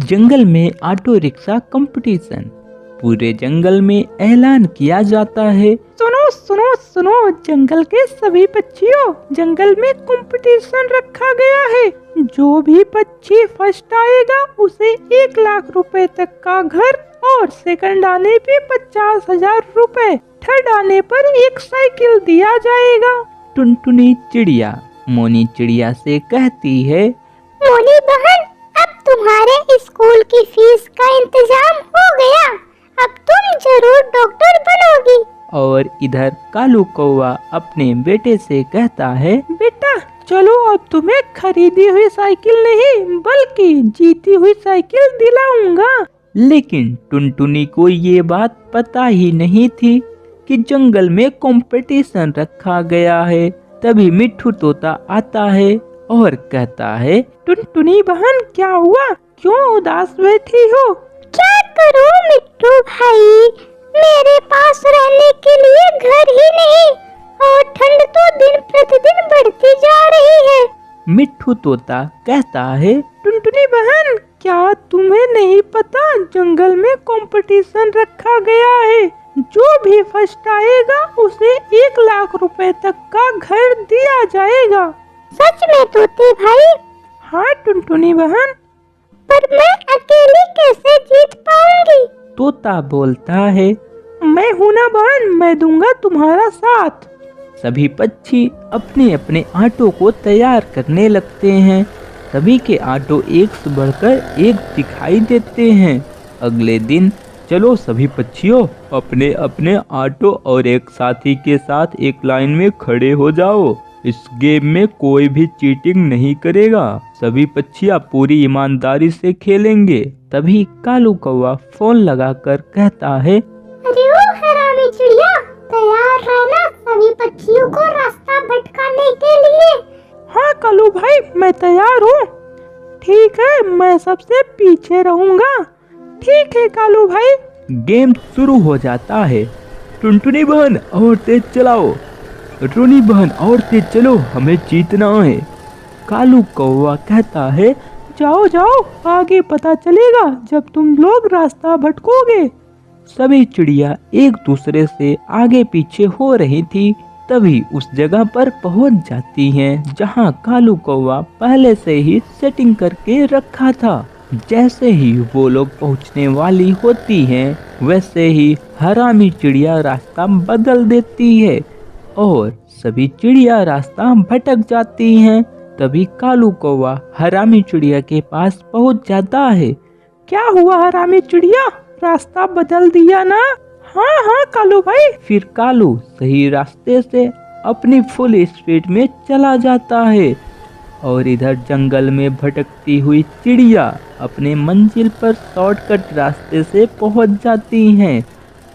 जंगल में auto rickshaw competition. पूरे जंगल में ऐलान किया जाता है, सुनो सुनो सुनो जंगल के सभी पक्षियों, जंगल में कंपटीशन रखा गया है। जो भी पक्षी फर्स्ट आएगा उसे 1 लाख रुपए तक का घर और सेकंड आने पे 50,000 रुपए, थर्ड आने पर एक साइकिल दिया जाएगा। टुनटुनी चिड़िया मोनी चिड़िया से कहती है, मोनी बहन, अब तुम्हारे स्कूल की फीस का इंतजाम हो गया, अब तुम जरूर डॉक्टर बनोगी। और इधर कालू कौवा अपने बेटे से कहता है, बेटा चलो अब तुम्हें खरीदी हुई साइकिल नहीं बल्कि जीती हुई साइकिल दिलाऊंगा। लेकिन टुनटुनी को ये बात पता ही नहीं थी कि जंगल में कंपटीशन रखा गया है। तभी मिट्ठू तोता आता है और कहता है, टुनटुनी बहन क्या हुआ, क्यों उदास बैठी हो? क्या करूं मिट्ठू भाई, मेरे पास रहने के लिए घर ही नहीं और ठंड तो दिन प्रतिदिन बढ़ती जा रही है। मिट्ठू तोता कहता है, टुनटुनी बहन क्या तुम्हें नहीं पता जंगल में कंपटीशन रखा गया है, जो भी फर्स्ट आएगा उसे 1 लाख रुपए तक का घर दिया जाएगा। सच में तोते भाई? हाँ टुनटुनी बहन। पर मैं अकेली कैसे जीत पाऊंगी? तोता बोलता है, मैं हूँ ना बहन, मैं दूंगा तुम्हारा साथ। सभी पक्षी अपने अपने आटों को तैयार करने लगते हैं। सभी के आटो एक से बढ़कर एक दिखाई देते हैं। अगले दिन चलो सभी पक्षियों अपने अपने आटो और एक साथी के साथ एक लाइन में खड़े हो जाओ। इस गेम में कोई भी चीटिंग नहीं करेगा, सभी पक्षियाँ पूरी ईमानदारी से खेलेंगे। तभी कालू कौवा फोन लगाकर कहता है, अरे ओ हरामी चिड़िया, तैयार रहना सभी पक्षियों को रास्ता भटकाने के लिए। हाँ कालू भाई मैं तैयार हूँ। ठीक है मैं सबसे पीछे रहूँगा। ठीक है कालू भाई। गेम शुरू हो जाता है। टुनटुनी बहन और तेज चलाओ, टुनी बहन और तेज चलो, हमें जीतना है। कालू कौवा कहता है, जाओ जाओ आगे पता चलेगा जब तुम लोग रास्ता भटकोगे। सभी चिड़िया एक दूसरे से आगे पीछे हो रही थी। तभी उस जगह पर पहुंच जाती हैं जहां कालू कौवा पहले से ही सेटिंग करके रखा था। जैसे ही वो लोग पहुंचने वाली होती हैं वैसे ही हरामी चिड़िया रास्ता बदल देती है और सभी चिड़िया रास्ता भटक जाती हैं। तभी कालू कौवा हरामी चिड़िया के पास पहुंच जाता है। क्या हुआ हरामी चिड़िया, रास्ता बदल दिया ना? हाँ हाँ कालू भाई। फिर कालू सही रास्ते से अपनी फुल स्पीड में चला जाता है और इधर जंगल में भटकती हुई चिड़िया अपने मंजिल पर शॉर्टकट रास्ते से पहुंच जाती हैं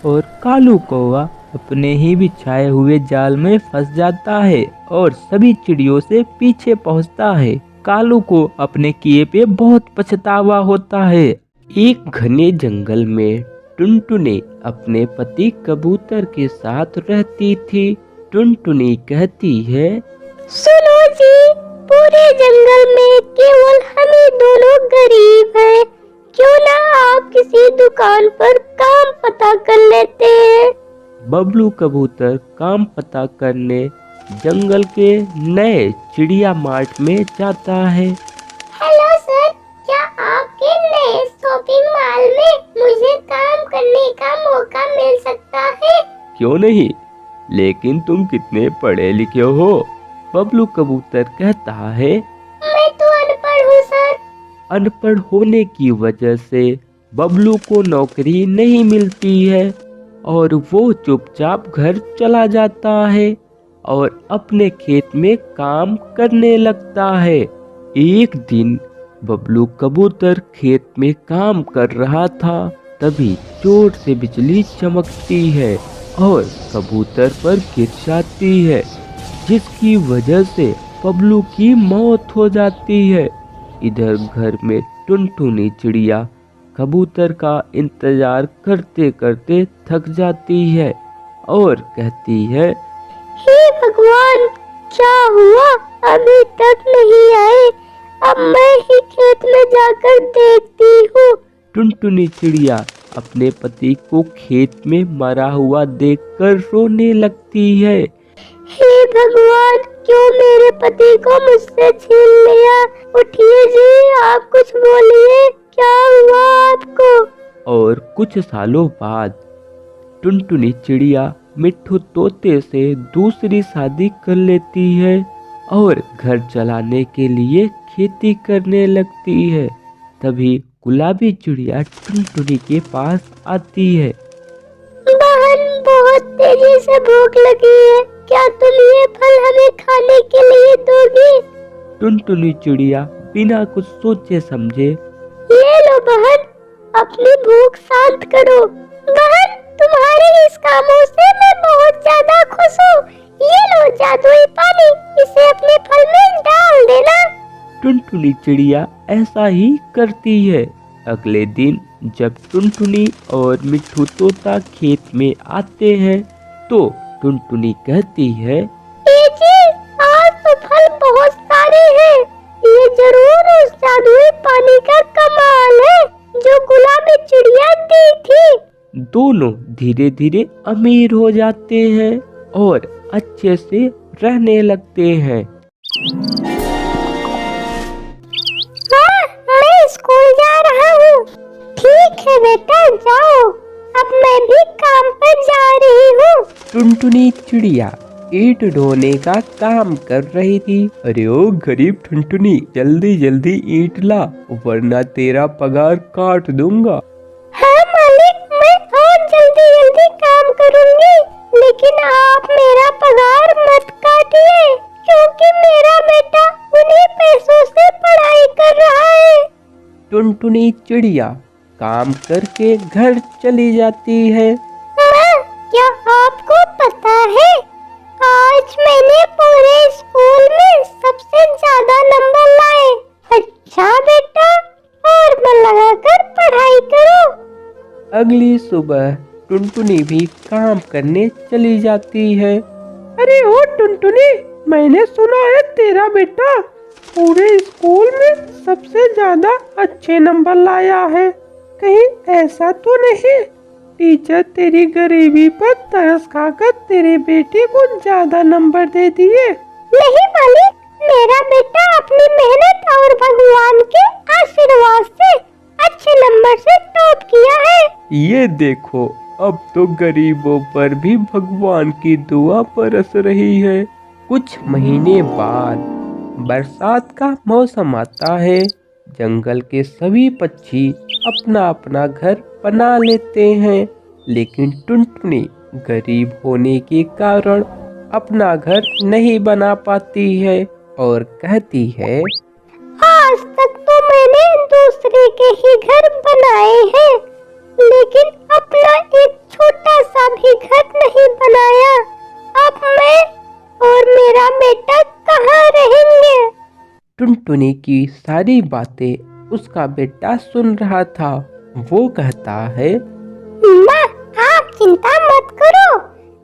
और कालू कौवा अपने ही बिछाए हुए जाल में फंस जाता है और सभी चिड़ियों से पीछे पहुंचता है। कालू को अपने किए पे बहुत पछतावा होता है। एक घने जंगल में टुनटुनी अपने पति कबूतर के साथ रहती थी। टुनटुनी कहती है, सुनो जी, पूरे जंगल में केवल हम ही दोनों गरीब हैं, क्यों ना आप किसी दुकान पर काम पता कर लेते हैं। बबलू कबूतर काम पता करने जंगल के नए चिड़िया मार्ट में जाता है। हेलो सर, क्या आपके नए शॉपिंग मॉल में मुझे काम करने का मौका मिल सकता है? क्यों नहीं, लेकिन तुम कितने पढ़े लिखे हो? बबलू कबूतर कहता है, मैं तो अनपढ़ हूँ सर। अनपढ़ होने की वजह से बबलू को नौकरी नहीं मिलती है और वो चुपचाप घर चला जाता है और अपने खेत में काम करने लगता है। एक दिन बबलू कबूतर खेत में काम कर रहा था, तभी जोर से बिजली चमकती है और कबूतर पर गिर जाती है, जिसकी वजह से बबलू की मौत हो जाती है। इधर घर में टुनटुनी चिड़िया कबूतर का इंतजार करते करते थक जाती है और कहती है, हे भगवान, क्या हुआ, अभी तक नहीं आए, अब मैं ही खेत में जाकर देखती हूँ। टुनटुनी चिड़िया अपने पति को खेत में मरा हुआ देखकर रोने लगती है। हे भगवान, क्यों मेरे पति को मुझसे छीन लिया? उठिए जी, आप कुछ बोलिए, क्या हुआ आपको? और कुछ सालों बाद टुनटुनी चिड़िया मिट्ठू तोते से दूसरी शादी कर लेती है और घर चलाने के लिए खेती करने लगती है। तभी गुलाबी चिड़िया टुनटुनी के पास आती है। बहन, बहुत तेजी से भूख लगी है, क्या तुम ये फल हमें खाने के लिए दोगी? टुनटुनी चिड़िया बिना कुछ सोचे समझे ये लो बहन, अपनी भूख शांत करो। बहन, तुम्हारे इस कामों से मैं बहुत ज्यादा खुश हूँ। ये लो जादुई पानी, इसे अपने फल में डाल देना। टुनटुनी चिड़िया ऐसा ही करती है। अगले दिन जब टुनटुनी और मिट्ठू तोता खेत में आते हैं तो टुनटुनी कहती है, जी, आज तो फल बहुत सारे हैं। ये जरूर उस जादुई पानी का कमाल है जो गुलाबी चिड़िया दी थी। दोनों धीरे धीरे अमीर हो जाते हैं और अच्छे से रहने लगते हैं। हाँ, मैं स्कूल जा रहा हूँ। ठीक है बेटा, जाओ, अब मैं भी काम पर जा रही हूँ। टुनटुनी चिड़िया ईंट ढोने का काम कर रही थी। अरे ओ गरीब टुनटुनी, जल्दी जल्दी ईंट ला वरना तेरा पगार काट दूंगा। हाँ मालिक, मैं और जल्दी जल्दी काम करूँगी, लेकिन आप मेरा पगार मत काटिए, क्योंकि मेरा बेटा उन्हीं पैसों से पढ़ाई कर रहा है। टुनटुनी चिड़िया काम करके घर चली जाती है। माँ, क्या आपको पता है, आज मैंने पूरे स्कूल में सबसे ज्यादा नंबर लाए। अच्छा बेटा, और मन लगाकर पढ़ाई करो। अगली सुबह टुनटुनी भी काम करने चली जाती है। अरे ओ टुनटुनी, मैंने सुना है तेरा बेटा पूरे स्कूल में सबसे ज्यादा अच्छे नंबर लाया है। कहीं ऐसा तो नहीं टीचर तेरी गरीबी पर तरस खाकर तेरे बेटे को ज्यादा नंबर दे दिए? नहीं मालिक, मेरा बेटा अपनी मेहनत और भगवान के आशीर्वाद से अच्छे नंबर से टॉप किया है। ये देखो, अब तो गरीबों पर भी भगवान की दुआ बरस रही है। कुछ महीने बाद बरसात का मौसम आता है। जंगल के सभी पक्षी अपना अपना घर बना लेते हैं, लेकिन टुनटुनी गरीब होने के कारण अपना घर नहीं बना पाती है और कहती है, आज तक तो मैंने दूसरे के ही घर बनाए हैं, लेकिन अपना एक छोटा सा भी घर नहीं बनाया। अब मैं और मेरा बेटा कहाँ रहेंगे? टुनटुनी की सारी बातें उसका बेटा सुन रहा था। वो कहता है, माँ, आप चिंता मत करो,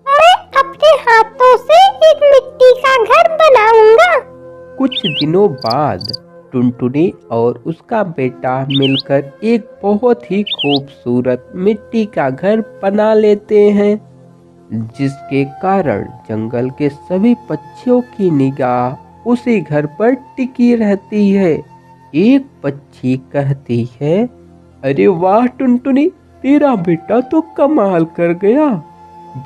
मैं अपने हाथों से एक मिट्टी का घर बनाऊंगा। कुछ दिनों बाद टुनटुनी और उसका बेटा मिलकर एक बहुत ही खूबसूरत मिट्टी का घर बना लेते हैं, जिसके कारण जंगल के सभी पक्षियों की निगाह उसी घर पर टिकी रहती है। एक पक्षी कहती है, अरे वाह टुनटुनी, तेरा बेटा तो कमाल कर गया।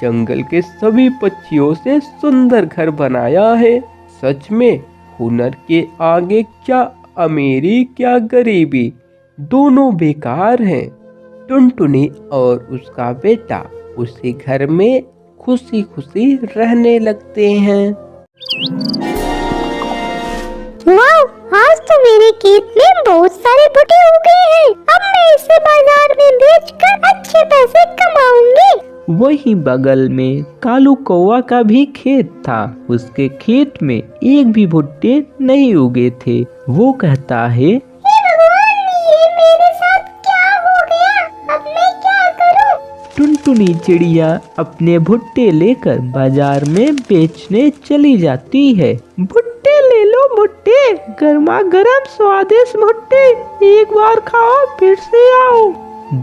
जंगल के सभी पक्षियों से सुंदर घर बनाया है। सच में हुनर के आगे क्या अमीरी क्या गरीबी, दोनों बेकार हैं। टुनटुनी और उसका बेटा उसी घर में खुशी खुशी रहने लगते हैं। वाह, आज तो मेरे खेत में बहुत सारे भुट्टे हो गए हैं। अब मैं इसे बाजार में बेचकर अच्छे पैसे कमाऊंगी। वहीं बगल में कालू कौवा का भी खेत था। उसके खेत में एक भी भुट्टे नहीं उगे थे। वो कहता है, हे भगवान, ये मेरे साथ क्या हो गया? अब मैं क्या करूं? टुनटुनी चिड़िया अपने भुट्टे लेकर बाजार में बेचने चली जाती है। भुट्टे ले लो भुट्टे, गर्मा गर्म स्वादिष्ट भुट्टे, एक बार खाओ फिर से आओ।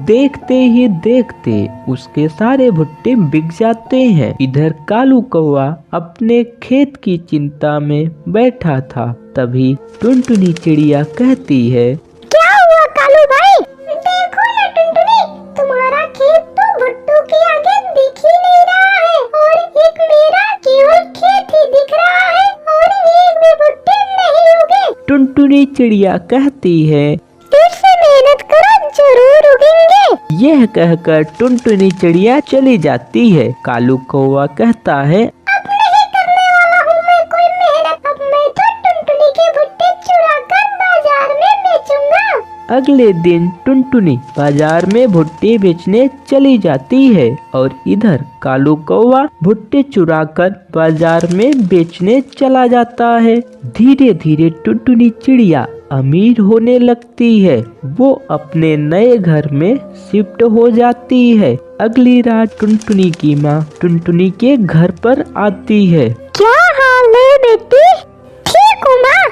देखते ही देखते उसके सारे भुट्टे बिक जाते हैं। इधर कालू कौवा अपने खेत की चिंता में बैठा था। तभी टुनटुनी चिड़िया कहती है, क्या हुआ कालू भाई? देखो ना टुनटुनी, तुम्हारा खेत तो भुट्टों के आगे दिख ही नहीं रहा है और एक मेरा केवल खेत ही दिख रहा है और एक भी भुट्टे नहीं उगे। टुनटुनी चिड़िया कहती है, फिर से मेहनत करो, जरूर उगेंगे। यह कहकर टुनटुनी चिड़िया चली जाती है। कालू कौवा कहता है, अब नहीं करने वाला हूँ मैं कोई मेहनत। अब मैं तो टुनटुनी के भुट्टे चुरा कर बाजार में बेचूंगा। अगले दिन टुनटुनी बाजार में भुट्टे बेचने चली जाती है और इधर कालू कौवा भुट्टे चुराकर बाजार में बेचने चला जाता है। धीरे धीरे टुनटुनी चिड़िया अमीर होने लगती है। वो अपने नए घर में शिफ्ट हो जाती है। अगली रात टुनटुनी की माँ टुनटुनी के घर पर आती है। क्या हाल है बेटी? ठीक हूँ माँ।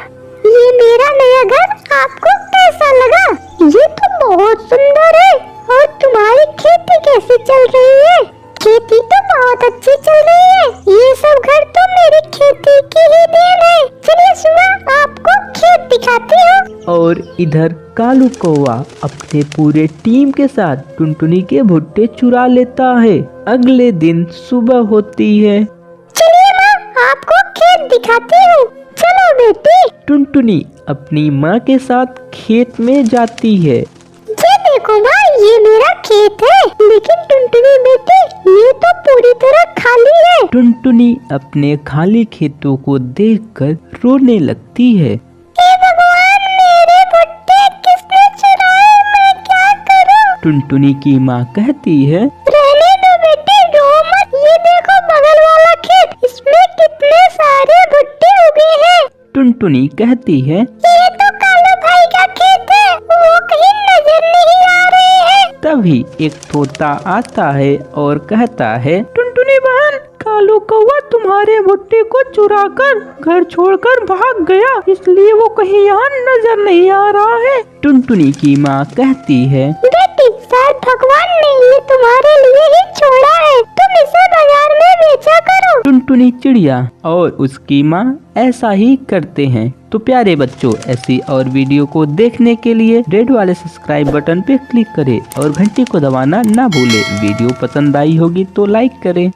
ये मेरा नया घर आपको कैसा लगा? ये तो बहुत सुंदर है। और तुम्हारी खेती कैसे चल रही है? खेती तो बहुत अच्छी चल रही है। ये सब घर तो मेरी खेती की ही देन है। चलिए सुना, आपको खेत दिखाती हूँ। और इधर कालू कौवा अपने पूरे टीम के साथ टुनटुनी के भुट्टे चुरा लेता है। अगले दिन सुबह होती है। चलिए माँ, आपको खेत दिखाती हूँ। चलो बेटी। टुनटुनी अपनी माँ के साथ खेत में जाती है। ये देखो माँ, ये मेरा खेत है। लेकिन टुनटुनी बेटी, ये तो पूरी तरह खाली है। टुनटुनी अपने खाली खेतों को देखकर रोने लगती है। हे भगवान, मेरे भुट्टे किसने चुराए? मैं क्या करूं? टुनटुनी की माँ कहती है, रहने दो बेटे, रो मत। ये देखो बगल वाला खेत, इसमें कितने सारे भुट्टे उगे हैं। टुनटुनी कहती है, ये तो कालू भाई का खेत है, वो कहीं नजर नहीं आ रहे हैं। तभी एक तोता आता है और कहता है, टुनटुनी बहन, कालू कौवा तुम्हारे भुट्टे को चुराकर घर छोड़कर भाग गया, इसलिए वो कहीं यहाँ नजर नहीं आ रहा है। टुनटुनी की माँ कहती है, बेटी, शायद भगवान ने ये तुम्हारे लिए ही छोड़ा है। तुम इसे बाजार में बेचा करो। टुनटुनी चिड़िया और उसकी माँ ऐसा ही करते हैं। तो प्यारे बच्चों, ऐसी और वीडियो को देखने के लिए रेड वाले सब्सक्राइब बटन पे क्लिक करें और घंटी को दबाना ना भूलें। वीडियो पसंद आई होगी तो लाइक करें।